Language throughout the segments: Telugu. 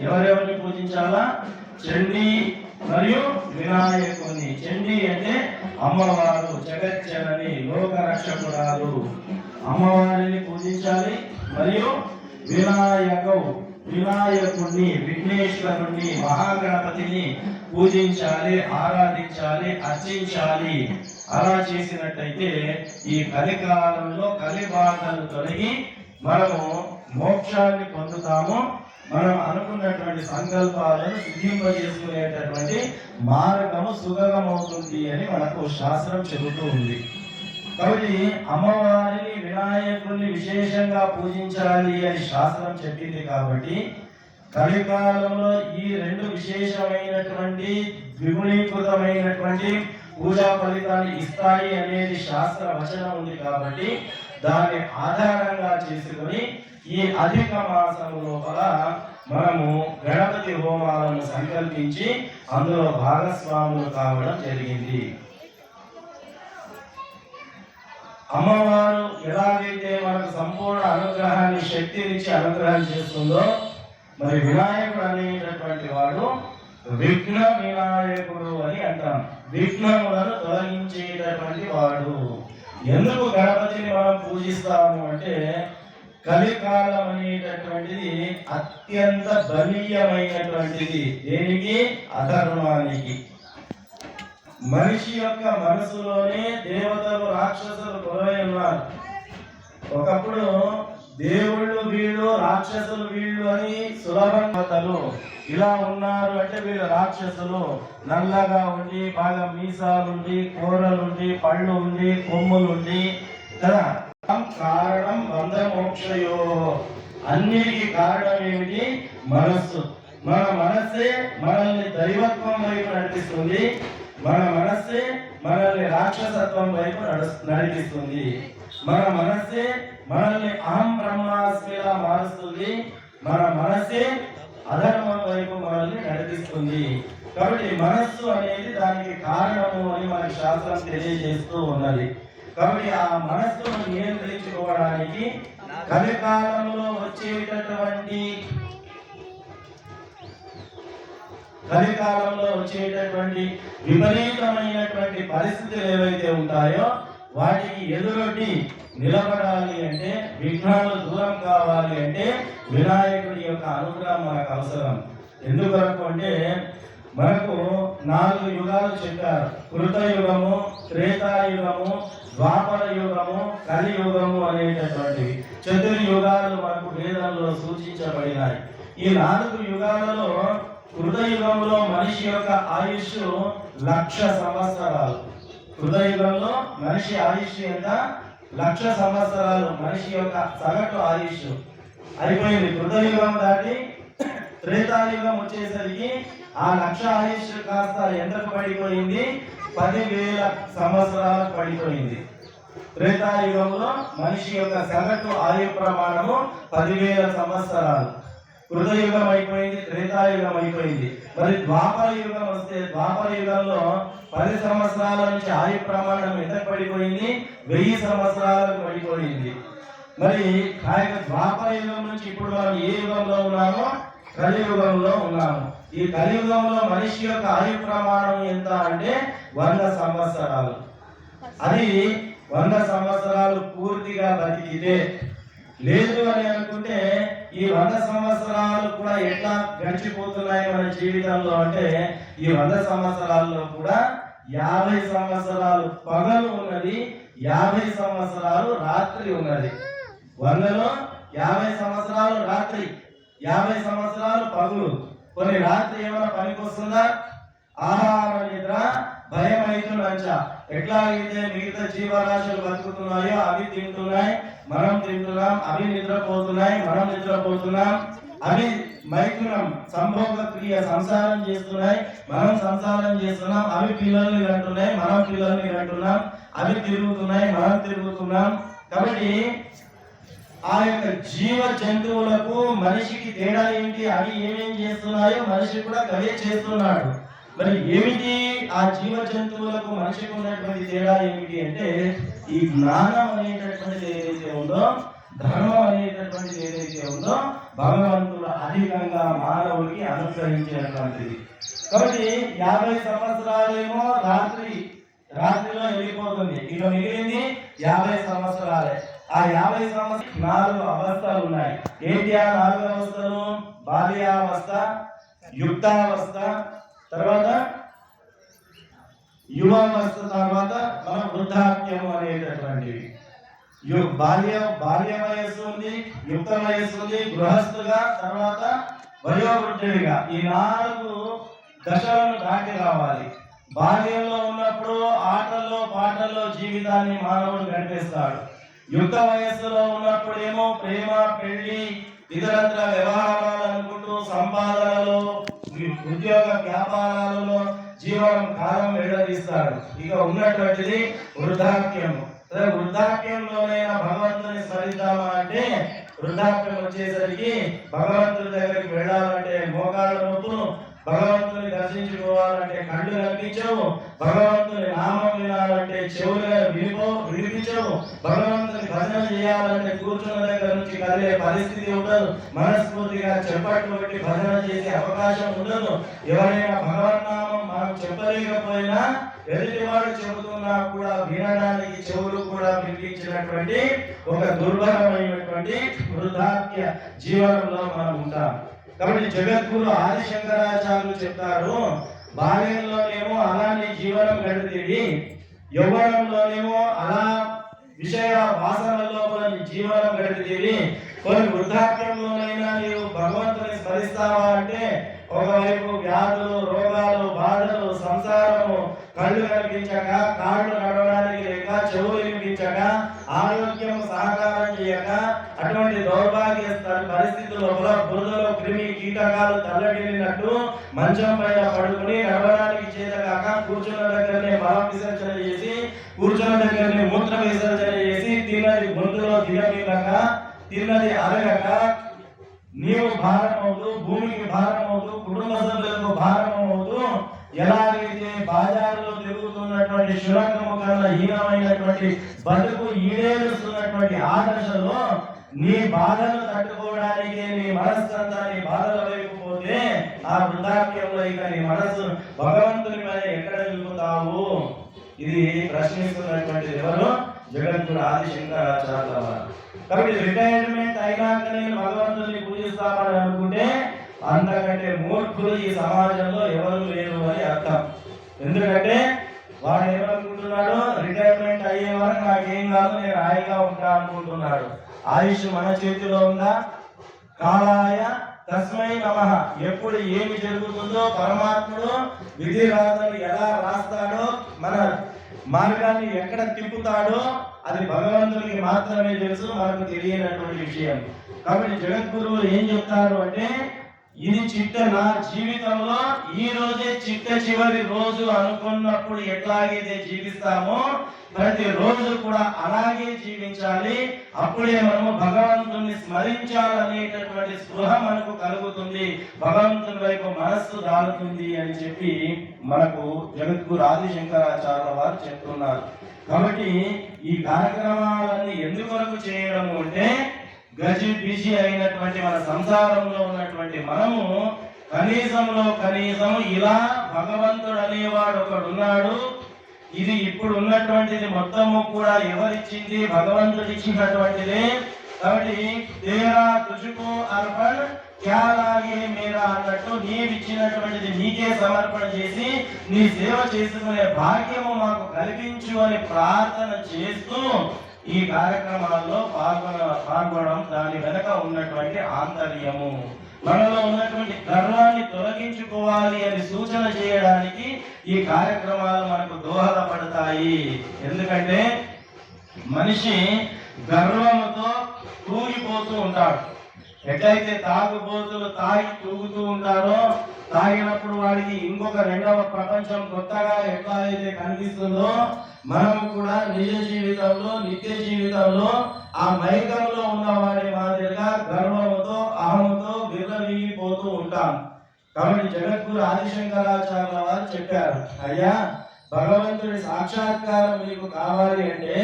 ఎవరెవరిని పూజించాలా? చండీ మరియు వినాయకుని. చండీ అంటే అమ్మవారు, జగజ్జనని, లోక రక్షకురాలు, అమ్మవారిని పూజించాలి. మరియు వినాయకుడిని, విఘ్నేశ్వరుణ్ణి, మహాగణపతిని పూజించాలి, ఆరాధించాలి, అర్చించాలి. అలా చేసినట్టయితే ఈ కలికాలంలో కలిబాధలు తొలగి మనము మోక్షాన్ని పొందుతాము. మనం అనుకున్నటువంటి సంకల్పాలను సిద్ధింపజేసుకునేటటువంటి మార్గము సుగమమవుతుంది అని మనకు శాస్త్రం చెబుతూ ఉంది. కాబట్టి అమ్మవారిని, వినాయకుడిని విశేషంగా పూజించాలి అని శాస్త్రం చెప్పింది. కాబట్టి కలికాలంలో ఈ రెండు విశేషమైనటువంటి ద్విగుణీకృతమైనటువంటి పూజా ఫలితాన్ని ఇస్తాయి అనేది శాస్త్ర వచనం ఉంది. కాబట్టి దాన్ని ఆధారంగా చేసుకొని ఈ అధిక మాసం లోపల మనము గణపతి హోమాలను సంకల్పించి అందులో భాగస్వాములు కావడం జరిగింది. అమ్మవారు ఎలాగైతే మనకు సంపూర్ణ అనుగ్రహాన్ని, శక్తినిచ్చి అనుగ్రహం చేస్తుందో, మరి వినాయకుడు అనేటటువంటి వాడు విఘ్న వినాయకుడు అని అంటాం. విఘ్నములను తొలగించేటటువంటి వాడు. ఎందుకు గణపతిని మనం పూజిస్తాము అంటే, కలికాలం అనేటటువంటిది అత్యంత బలీయమైనటువంటిది. దేనికి? అధర్మానికి. మనిషి యొక్క మనసులోనే దేవతలు, రాక్షసులు కొలువై ఉన్నారు. ఒకప్పుడు దేవుళ్ళు వీళ్ళు, రాక్షసులు వీళ్ళు అని సులభంగా ఇలా ఉన్నారు అంటే వీళ్ళు రాక్షసులు. నల్లగా ఉండి, బాగా మీసాలుండి, కూరలుండి, పళ్ళు ఉండి, కొమ్ములుండి కదా. కారణం బంధమోక్షయో. అన్నిటికీ కారణం ఏమిటి? మనస్సు. మన మనస్సే మనల్ని దైవత్వం వైపు నడిపిస్తుంది. మన మనస్సే మనల్ని రాక్షసత్వం వైపు నడిపిస్తుంది. మన మనస్సే మనల్ని అహం బ్రహ్మాస్మిగా మారుస్తుంది. మన మనస్సే అధర్మం వైపు మనల్ని నడిపిస్తుంది. కాబట్టి మనస్సు అనేది దానికి కారణము అని మన శాస్త్రం తెలియజేస్తూ ఉన్నది. కాబట్టి ఆ మనస్సును నియంత్రించుకోవడానికి కలికాలంలో వచ్చేటటువంటి విపరీతమైనటువంటి పరిస్థితులు ఏవైతే ఉంటాయో వాటికి ఎదురొడ్డి నిలబడాలి అంటే, విఘ్నాలు దూరం కావాలి అంటే వినాయకుడి యొక్క అనుగ్రహం మనకు అవసరం. ఎందుకొరకు అంటే మనకు 4 యుగాలు చెప్పారు. కృతయుగము, త్రేతాయుగము, ద్వాపర యుగము, కలియుగము అనేటటువంటివి 4 యుగాలు మనకు వేదంలో సూచించబడినాయి. ఈ 4 యుగాలలో కృతయుగంలో మనిషి యొక్క ఆయుష్ 1,00,000 సంవత్సరాలు. కృతయుగంలో మనిషి ఆయుష్ ఎంత? 1,00,000 సంవత్సరాలు. మనిషి యొక్క సగటు ఆయుష్ అయిపోయింది. కృతయుగం దాటి త్రేతాయుగం వచ్చేసరికి ఆ 1,00,000 ఆయుష్ కాస్త ఎంతకు పడిపోయింది? 10,000 సంవత్సరాలకు పడిపోయింది. త్రేతాయుగంలో మనిషి యొక్క సగటు ఆయు ప్రమాణము 10,000 సంవత్సరాలు. కృతయుగం అయిపోయింది, త్రేతాయుగం అయిపోయింది. మరి ద్వాపర యుగం వస్తే ద్వాపర యుగంలో 10 సంవత్సరాల నుంచి ఆయు ప్రమాణం ఎంత పడిపోయింది? 1000 సంవత్సరాలకు పడిపోయింది. మరి ఆ యొక్క ద్వాపర యుగం నుంచి ఇప్పుడు మనం ఏ యుగంలో ఉన్నామో? కలియుగంలో ఉన్నాము. ఈ కలియుగంలో మనిషి యొక్క ఆయు ప్రమాణం ఎంత అంటే 100 సంవత్సరాలు. అది 100 సంవత్సరాలు పూర్తిగా బతికితే, లేదు అని అనుకుంటే ఈ 100 సంవత్సరాలు కూడా ఎట్లా గడిచిపోతున్నాయి మన జీవితంలో అంటే, ఈ 100 సంవత్సరాల్లో కూడా 50 సంవత్సరాలు పగలు ఉన్నది, 50 సంవత్సరాలు రాత్రి ఉన్నది. 100లో 50 సంవత్సరాలు రాత్రి, 50 సంవత్సరాలు పగులు. కొన్ని రాత్రి ఏమైనా పనికి వస్తుందా? ఆహార నిద్ర భయం అవుతుందంట. ఎట్లా అయితే మిగతా జీవరాశులు బతుకుతున్నాయో అవి తింటున్నాయి, మనం తింటున్నాం. అవి నిద్రపోతున్నాయి, మనం నిద్రపోతున్నాం. అవి మైథునం సంభోగ క్రియ సంసారం చేస్తున్నాయి, మనం సంసారం చేస్తున్నాం. అవి పిల్లల్ని కంటున్నాయి, మనం పిల్లల్ని కంటున్నాం. అవి తిరుగుతున్నాయి, మనం తిరుగుతున్నాం. కాబట్టి ఆ యొక్క జీవ జంతువులకు మనిషికి తేడా ఏంటి? అవి ఏమేం చేస్తున్నాయో మనిషి కూడా అవే చేస్తున్నాడు. మరి ఏమిటి ఆ జీవ జంతువులకు మనిషికి ఉన్నటువంటి తేడా ఏమిటి అంటే, ఈ జ్ఞానం అనేటటువంటిది ఏదైతే ఉందో, ధర్మం అనేటటువంటిది ఏదైతే ఉందో, భగవంతుడు అధికంగా మానవుడికి అనుగ్రహించినటువంటిది. కాబట్టి 50 సంవత్సరాలేమో రాత్రిలో వెళ్ళిపోతుంది, ఇక మిగిలింది 50 సంవత్సరాలే. ఆ 50 సంవత్సరాలు 4 అవస్థలు ఉన్నాయి. ఏంటి ఆ 4 అవస్థలు? బాల్యావస్థ, యుక్తావస్థ, తర్వాత యువావస్థ, తర్వాత మన వృద్ధాప్యం అనేటటువంటివి. బాల్య వయస్సు ఉంది, యుక్త వయస్సు ఉంది, గృహస్థుగా, తర్వాత వయోవృద్ధుడిగా. ఈ 4 దశలను దాటి రావాలి. బాల్యంలో ఉన్నప్పుడు ఆటల్లో పాటల్లో జీవితాన్ని మానవుడు గడిపేస్తాడు. యుక్త వయస్సులో ఉన్నప్పుడు ఏమో ప్రేమ, పెళ్లి, ఇతరత్ర వ్యవహారాలు అనుకుంటూ సంపాదనలో, ఉద్యోగ వ్యాపారాలలో జీవనం కాలం వెళ్లదీస్తాడు. ఇక ఉన్నటువంటిది వృద్ధాప్యము. వృద్ధాప్యంలోనైనా భగవంతుని స్మరిద్దామా అంటే వృద్ధాప్యం వచ్చేసరికి భగవంతుని దగ్గరికి వెళ్ళాలంటే మోకాళ్ళ నొప్పులు, భగవంతుని దర్శించుకోవాలంటే కళ్ళు కనిపించవు, భగవంతుని నామం వినాలంటే చెవులు వినిపించవు, భగవంతుని భజన చేయాలంటే కూర్చున్న దగ్గర నుంచి కదిలే పరిస్థితి ఉండదు, మనస్ఫూర్తిగా చెప్పట్లు పెట్టి భజన చేసే అవకాశం ఉండదు. ఎవరైనా భగవన్నామం మనం చెప్పలేకపోయినా ఎదుటివాడు చెబుతున్నా కూడా వినడానికి చెవులు కూడా వినిపించినటువంటి ఒక దుర్భరమైనటువంటి వృద్ధాప్య జీవనంలో మనం ఉంటాం. కాబట్టి జగద్గురు ఆదిశంకరాచార్యులు చెప్తారు, బాల్యంలోనేమో అలానే జీవనం గడిపేది, యవ్వనంలోనేమో అలా విషయ వాసనలో జీవనం గడిపేది, కొన్ని వృద్ధాప్యంలోనైనా నీవు భగవంతుని స్మరిస్తావా అంటే ఒకవైపు వ్యాధులు, రోగాలు, బాధలు, సంసారము, కళ్ళు కనిపించక, కాళ్ళు నడవడానికి లేక, చెవులు వినిపించక, ఆరోగ్యం సహకారం చేయక, అటువంటి దౌర్భాగ్య పరిస్థితుల్లో బురదలో క్రిమి కీటకాలు తల్లడిల్లినట్టు మంచం పైన పడుకుని నడవడానికి చేతకాక కూర్చున్న దగ్గరనే మల విసర్జన చేసి, కూర్చున్న దగ్గరనే మూత్ర విసర్జన చేసి, తిన్నది గొంతులో దిగమిగక, తిన్నది అరగక, నీవు భారమవుతూ, భూమికి భారమవుతూ, కుటుంబ సభ్యులకు భారమవుతూ, ఎలాగైతే బాజారులో తిరుగుతున్నటువంటి శునకము కన్నా హీనమైనటువంటి బతుకు ఈడేరుస్తున్నటువంటి ఆ దశలో నీ బాధను తట్టుకోవడానికి నీ మనస్సంతా నీ బాధల వైపు పోతే ఆ వృద్ధాప్యంలో ఇక నీ మనస్సు భగవంతుని మీద ఎక్కడ నిలుపుతావు? ఇది ప్రశ్నిస్తున్నటువంటి ఎవరు? జగద్గురు ఆదిశంకరాచార్యుల వారు. కాబట్టి రిటైర్మెంట్ అయినాక నేను భగవంతుని పూజిస్తామని అనుకుంటే అంతకంటే మూర్ఖులు ఈ సమాజంలో ఎవరు లేరు అని అర్థం. ఎందుకంటే వాడు ఏమనుకుంటున్నాడు, రిటైర్మెంట్ అయ్యే వరకు నాకేం కాదు, నేను హాయిగా ఉంటా అనుకుంటున్నాడు. ఆయుష్ మన చేతిలో ఉందా? కాలాయ తస్మై నమః. ఎప్పుడు ఏమి జరుగుతుందో పరమాత్ముడు విధి రాతను ఎలా రాస్తాడో, మన మార్గాన్ని ఎక్కడ తిప్పుతాడో అది భగవంతుడికి మాత్రమే తెలుసు, మనకు తెలియనటువంటి విషయం. కాబట్టి జగద్గురువులు ఏం చెప్తారు అంటే, ఇది నా జీవితంలో ఈ రోజే చివరి రోజు అనుకున్నప్పుడు ఎట్లాగైతే జీవిస్తామో ప్రతి రోజు కూడా అలాగే జీవించాలి. అప్పుడే మనము భగవంతుని స్మరించాలనేటటువంటి స్పృహ మనకు కలుగుతుంది, భగవంతుని వైపు మనస్సు దాలుతుంది అని చెప్పి మనకు జగద్గురు ఆదిశంకరాచార్యుల వారు చెప్తున్నారు. కాబట్టి ఈ కార్యక్రమాలన్నీ ఎందుకొరకు చేయడము అంటే, బిజీ అయినటువంటి మన సంసారంలో ఉన్నటువంటి మనము కనీసం ఇలా భగవంతుడు అనేవాడు ఒకడున్నాడు, ఇది ఇప్పుడు ఉన్నటువంటిది మొత్తము కూడా ఎవరిచ్చింది? భగవంతుడు ఇచ్చినటువంటిదే. కాబట్టి తేరా తుజుకో అర్పణ క్యా లాగే మేరా అన్నట్టు నీవిచ్చినటువంటిది నీకే సమర్పణ చేసి నీ సేవ చేసుకునే భాగ్యము మాకు కల్పించు అని ప్రార్థన చేస్తూ ఈ కార్యక్రమాల్లో పాల్గొనడం దాని వెనక ఉన్నటువంటి ఆంతర్యము, మనలో ఉన్నటువంటి గర్వాన్ని తొలగించుకోవాలి అని సూచన చేయడానికి ఈ కార్యక్రమాలు మనకు దోహదపడతాయి. ఎందుకంటే మనిషి గర్వముతో తూగిపోతూ ఉంటాడు. ఎట్లయితే తాగుబోతులు తాగి తూగుతూ ఉంటారో, తాగినప్పుడు వాడికి ఇంకొక రెండవ ప్రపంచం కొత్తగా ఎట్లా అయితే కనిపిస్తుందో, మనము కూడా నిజ జీవితంలో నిత్య జీవితంలో ఆ మైకంలో ఉన్నవాడి మాదిరిగా గర్వముతో అహముతో విర్రవీగిపోతూ ఉంటాం. కాబట్టి జగద్గురు ఆదిశంకరాచార్యుల వారు చెప్పారు, అయ్యా భగవంతుడి సాక్షాత్కారం మీకు కావాలి అంటే,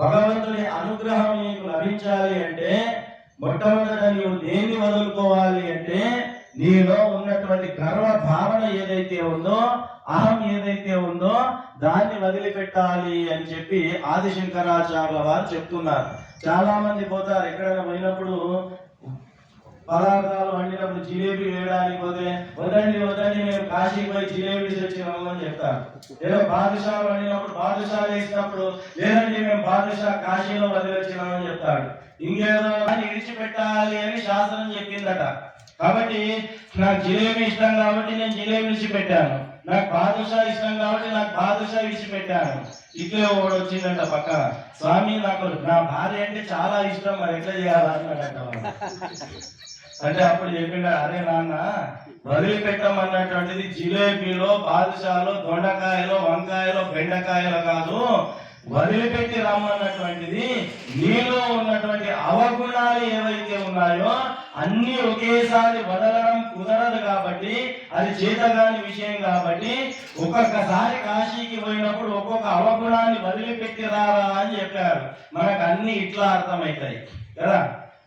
భగవంతుడి అనుగ్రహం మీకు లభించాలి అంటే మొట్టమొదట నీవు దేన్ని వదులుకోవాలి అంటే నీలో ఉన్నటువంటి గర్వ భావన ఏదైతే ఉందో, అహం ఏదైతే ఉందో దాన్ని వదిలిపెట్టాలి అని చెప్పి ఆది శంకరాచార్యుల వారు చెప్తున్నారు. చాలా మంది పోతారు, ఎక్కడైనా పోయినప్పుడు పదార్థాలు వండినప్పుడు జిలేబీ వేయడానికి పోతే వదండి మేము కాశీకి పోయి జిలేబీ తెచ్చినాము అని చెప్తారు. ఏదో బాదుషాలు వండినప్పుడు బాదుషాలు వేసినప్పుడు లేదండి మేము బాదుషా కాశీలో వదిలిచ్చినాము అని చెప్తాడు. ఇంకేదో విడిచిపెట్టాలి అని శాస్త్రం చెప్పిందట. కాబట్టి నాకు జిలేబీ ఇష్టం కాబట్టి నేను జిలేబీ విడిచిపెట్టాను, నాకు బాదుషా ఇష్టం కాబట్టి నాకు బాదుషా విడిచిపెట్టాను. ఇట్లే ఒకడు వచ్చిందంట పక్క, స్వామి నాకు నా భార్య అంటే చాలా ఇష్టం, మరి ఎట్లా చేయాలన్నాడంట. అంటే అప్పుడు చెప్పిండ, అరే నాన్న వదిలిపెట్టమన్నటువంటిది జిలేబీలో బాదుషాలో దొండకాయలో వంకాయలో బెండకాయలో కాదు, వదిలిపెట్టి రమ్మన్నటువంటిది నీలో ఉన్నటువంటి అవగుణాలు ఏవైతే ఉన్నాయో అన్ని ఒకేసారి వదలడం కుదరదు కాబట్టి, అది చేతగాని విషయం కాబట్టి ఒక్కొక్కసారి కాశీకి పోయినప్పుడు ఒక్కొక్క అవగుణాన్ని వదిలిపెట్టి రారా అని చెప్పారు. మనకు అన్ని ఇట్లా అర్థమవుతాయి కదా.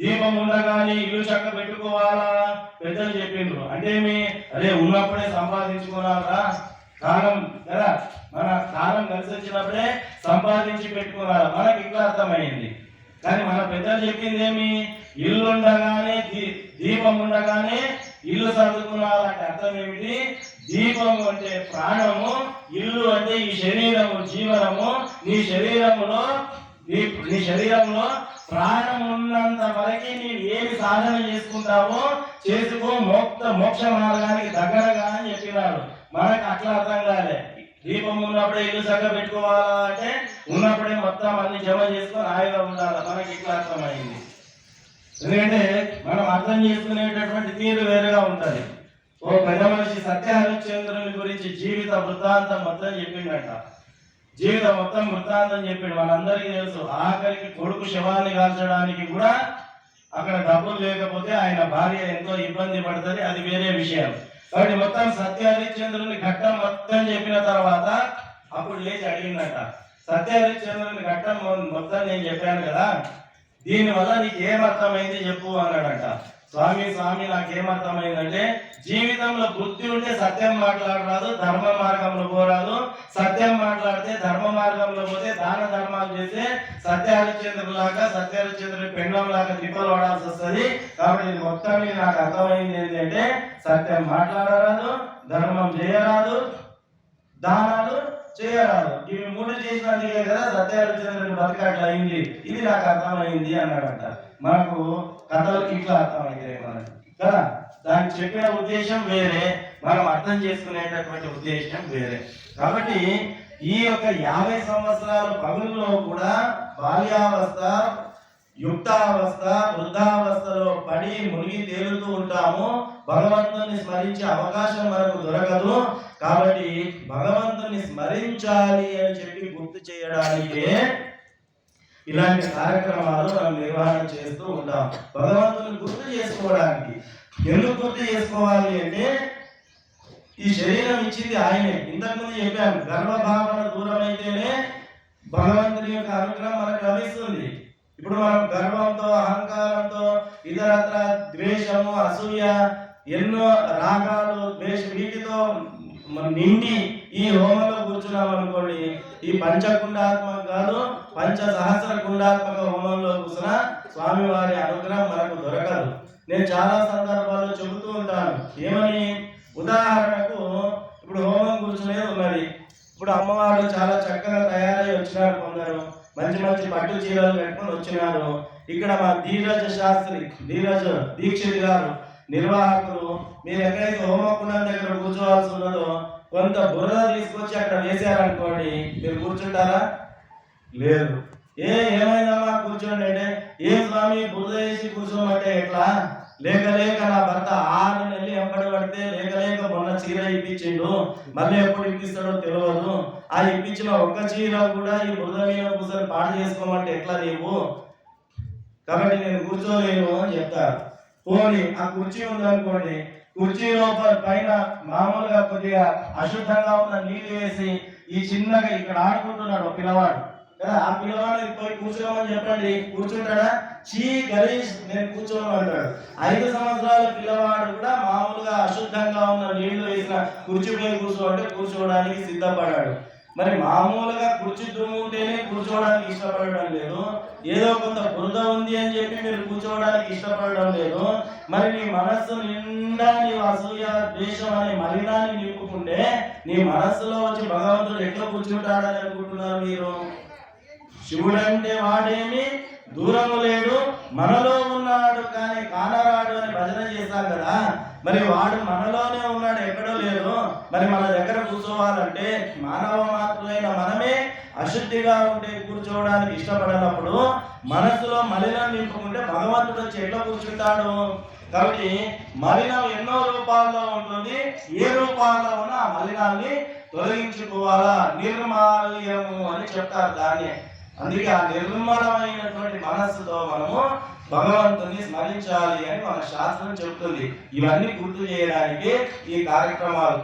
దీపం ఉండగానే ఇల్లు చక్క పెట్టుకోవాలా పెద్దలు చెప్పిండ్రు అంటే అదే ఉన్నప్పుడే సంపాదించుకోవాలా, కాలం కదా మన కాలం కలిసి వచ్చినప్పుడే సంపాదించి పెట్టుకోవాలి, మనకి ఇట్లా అర్థమైంది. కానీ మన పెద్దలు చెప్పింది ఇల్లు ఉండగానే దీపం ఉండగానే ఇల్లు సర్దుకున్నారంటే అర్థం ఏమిటి? దీపము అంటే ప్రాణము, ఇల్లు అంటే ఈ శరీరము జీవనము. నీ శరీరంలో ప్రాణం ఉన్నంత వరకు నీవు ఏమి సాధన చేసుకుంటావో చేసుకో, మోక్ష మార్గానికి దగ్గరగా అని చెప్పినాడు. మనకు అట్లా అర్థం కాలే. దీపం ఉన్నప్పుడే ఇల్లు చక్క పెట్టుకోవాలా అంటే ఉన్నప్పుడే మొత్తం అన్ని జమ చేసుకొని హాయిగా ఉండాలి, మనకి ఇట్లా అర్థమైంది. ఎందుకంటే మనం అర్థం చేసుకునేటటువంటి తీరు వేరుగా ఉంటుంది. ఓ పెద్ద మనిషి సత్యహరిశ్చంద్రుని గురించి జీవిత వృత్తాంతం మొత్తం చెప్పిండట. జీవితం మొత్తం వృత్తాంతం చెప్పిండు, మనందరికీ తెలుసు. ఆఖరికి కొడుకు శవాన్ని కాల్చడానికి కూడా అక్కడ డబ్బులు లేకపోతే ఆయన భార్య ఎంతో ఇబ్బంది పడుతుంది, అది వేరే విషయం. కాబట్టి మొత్తం సత్యహరిశ్చంద్రుని ఘట్టం మొత్తం చెప్పిన తర్వాత అప్పుడు లేచి అడిగిందట, సత్యహరిశ్చంద్రుని ఘట్టం మొత్తం నేను చెప్పాను కదా, దీనివల్ల నీకు ఏమర్థమైంది చెప్పు అన్నాడట. స్వామి నాకేమర్థమైందంటే జీవితంలో బుద్ధి ఉంటే సత్యం మాట్లాడరాదు, ధర్మ మార్గంలో పోరాదు. సత్యం మాట్లాడితే ధర్మ మార్గంలో పోతే దాన ధర్మాలు చేస్తే సత్యహరిశ్చంద్రుని పెండం లాగా తిప్పలు పడాల్సి వస్తుంది. కాబట్టి ఇది మొత్తం నాకు అర్థమైంది ఏంటంటే సత్యం మాట్లాడరాదు, ధర్మం చేయరాదు, దానాలు చేయరాదు. ఇవి మూడు చేసినందుకే కదా సత్యహరిశ్చంద్రుని బతికట్లా అయింది. ఇది నాకు అర్థమైంది అన్నాడంట. మనకు కథలకి ఇట్లా అర్థమైంది మనకి కదా. దానికి చెప్పిన ఉద్దేశం వేరే, మనం అర్థం చేసుకునేటటువంటి ఉద్దేశం వేరే. కాబట్టి ఈ యొక్క 50 సంవత్సరాల పగుల్లో కూడా బాల్యావస్థ, యుక్తావస్థ, వృద్ధావస్థలో పడి మునిగి తేలుతూ ఉంటాము. భగవంతుని స్మరించే అవకాశం మనకు దొరకదు. కాబట్టి భగవంతుని స్మరించాలి అని చెప్పి గుర్తు చేయడానికే ఇలాంటి కార్యక్రమాలు మనం నిర్వహణ చేస్తూ ఉంటాం. భగవంతుని గుర్తు చేసుకోవడానికి. ఎందుకు గుర్తు చేసుకోవాలి అంటే ఈ శరీరం ఇచ్చింది ఆయనే. ఇంతకుముందు చెప్పాను, గర్వభావన దూరం అయితేనే భగవంతుని యొక్క అనుగ్రహం మనకు లభిస్తుంది. ఇప్పుడు మనం గర్వంతో, అహంకారంతో, ఇతరత్ర ద్వేషము, అసూయ, ఎన్నో రాగాలు, వీటితో నిండి ఈ హోమంలో కూర్చున్నాం అనుకోండి, ఈ పంచకుండాత్మక కాదు, 5 సహస్ర కుండాత్మక హోమంలో కూర్చున్న స్వామివారి అనుగ్రహం మనకు దొరకదు. నేను చాలా సందర్భాల్లో చెబుతూ ఉంటాను. ఏమని? ఉదాహరణకు ఇప్పుడు హోమం కూర్చునేది ఉన్నది. ఇప్పుడు అమ్మవారు చాలా చక్కగా తయారై వచ్చినారు, కొందరు మంచి మంచి పట్టు చీరలు పెట్టుకొని వచ్చినారు. ఇక్కడ మా ధీరజ్ దీక్షిత్ గారు నిర్వాహకులు, మీరు ఎక్కడైతే హోమకుండం దగ్గర కూర్చోవాల్సి ఉన్నదో కొంత బురద తీసుకొచ్చి అక్కడ వేసారనుకోండి, మీరు కూర్చుంటారా? లేదు. ఏమైందమ్మా కూర్చోండి అంటే, ఏ స్వామి బురద వేసి కూర్చోమంటే ఎట్లా? లేక నా భర్త 6 నెలలు ఎంబడి పడితే లేక మొన్న చీర ఇప్పించిండు, మళ్ళీ ఎప్పుడు ఇప్పిస్తాడో తెలియదు. ఆ ఇప్పించిన ఒక్క చీర కూడా ఈ బురద మీద కూర్చొని పాడు చేసుకోమంటే ఎట్లా నీవు? కాబట్టి నేను కూర్చోలేను అని చెప్తారు. పోనీ ఆ కుర్చీ ఉందనుకోండి, కుర్చీలో పైన మామూలుగా కొద్దిగా అశుద్ధంగా ఉన్న నీళ్ళు వేసి ఈ చిన్నగా ఇక్కడ ఆడుకుంటున్నాడు పిల్లవాడు కదా. ఆ పిల్లవాడు పోయి కూర్చోమని చెప్పండి, కూర్చుంటాడా? చీ గలీష్ నేను కూర్చోను అంటాడు. 5 సంవత్సరాల పిల్లవాడు కూడా మామూలుగా అశుద్ధంగా ఉన్న నీళ్లు వేసిన కుర్చీపై కూర్చోంటే కూర్చోవడానికి సిద్ధపడాడు. మరి మామూలుగా కుర్చీ దుమ్ము ఉంటేనే కూర్చోవడానికి ఇష్టపడడం లేదు, ఏదో కొంత బురద ఉంది అని చెప్పి మీరు కూర్చోవడానికి ఇష్టపడడం లేదు. మరి నీ మనస్సు నిండా నీ అసూయ ద్వేషం అనే మలినాన్ని నింపుకుంటే నీ మనస్సులో వచ్చి భగవంతుడు ఎట్లా కూర్చుంటాడని అనుకుంటున్నారు మీరు? శివుడంటే వాడేమి దూరము లేడు, మనలో ఉన్నాడు కానీ కానరాడు అని భజన చేశాం కదా. మరి వాడు మనలోనే ఉన్నాడు, ఎక్కడో లేదు. మరి మన దగ్గర కూర్చోవాలంటే మానవ మాత్రులైన మనమే అశుద్ధిగా ఉంటే కూర్చోవడానికి ఇష్టపడినప్పుడు మనసులో మలినం నింపుకుంటే భగవంతుడు వచ్చి ఎట్లా కూర్చుంటాడు? కాబట్టి మలినం ఎన్నో రూపాల్లో ఉంటుంది. ఏ రూపాల్లో ఉన్నా ఆ మలినాన్ని తొలగించుకోవాలా, నిర్మాల్యము అని చెప్తారు దాన్ని. అందుకే ఆ నిర్మలమైనటువంటి మనస్సుతో మనము భగవంతుని స్మరించాలి అని మన శాస్త్రం చెప్తుంది. ఇవన్నీ గుర్తు చేయడానికి ఈ కార్యక్రమాలు.